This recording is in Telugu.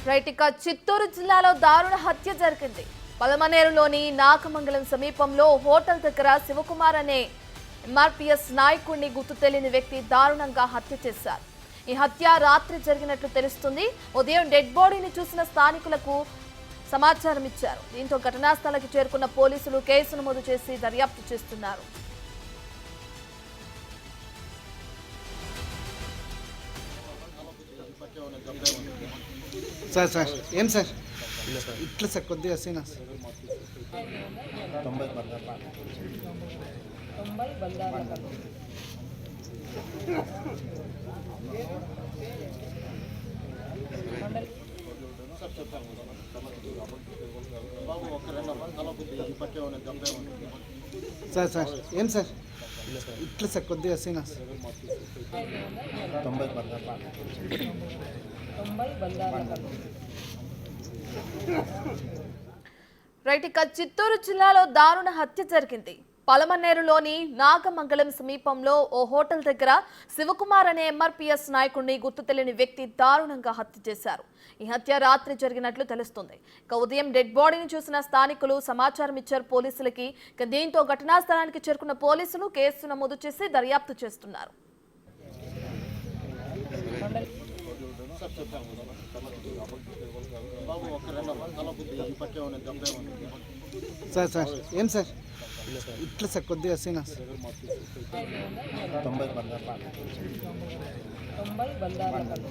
రైట్ ఇక చిత్తూరు జిల్లాలో దారుణ హత్య జరిగింది. పలమనేరులోని నాగమంగళం సమీపంలో హోటల్ దగ్గర శివకుమార్ అనే ఎంఆర్పీఎస్ నాయకుడిని గుర్తు తెలియని వ్యక్తి దారుణంగా హత్య చేశారు. ఈ హత్య రాత్రి జరిగినట్లు తెలుస్తుంది. ఉదయం డెడ్ బాడీని చూసిన స్థానికులకు సమాచారం ఇచ్చారు. దీంతో ఘటనా స్థలానికి చేరుకున్న పోలీసులు కేసు నమోదు చేసి దర్యాప్తు చేస్తున్నారు. సార్ సార్ ఏం సార్ ఇట్లా సార్ కొద్దిగా సీనా సార్ 90 బంగారాలు సార్ సార్ ఏం సార్ ఇట్లా సార్ కొద్దిగా సీనా సార్ 90 బంగారాలు రైట్ ఇక చిత్తూరు జిల్లాలో దారుణ హత్య జరిగింది. పలమనేరులోని నాగమంగళం సమీపంలో ఓ హోటల్ దగ్గర శివకుమార్ అనే ఎంఆర్పీఎస్ నాయకుడిని గుర్తు తెలియని వ్యక్తి దారుణంగా హత్య చేశారు. ఈ హత్య రాత్రి జరిగినట్లు తెలుస్తుంది. ఇక ఉదయం డెడ్ బాడీని చూసిన స్థానికులు సమాచారం ఇచ్చారు పోలీసులకి. ఇక దీంతో ఘటనా స్థలానికి చేరుకున్న పోలీసులు కేసు నమోదు చేసి దర్యాప్తు చేస్తున్నారు. సార్ సార్ ఏం సార్ ఇట్లా సార్ కొద్దిగా సీనా సార్ 90 బంగారాలు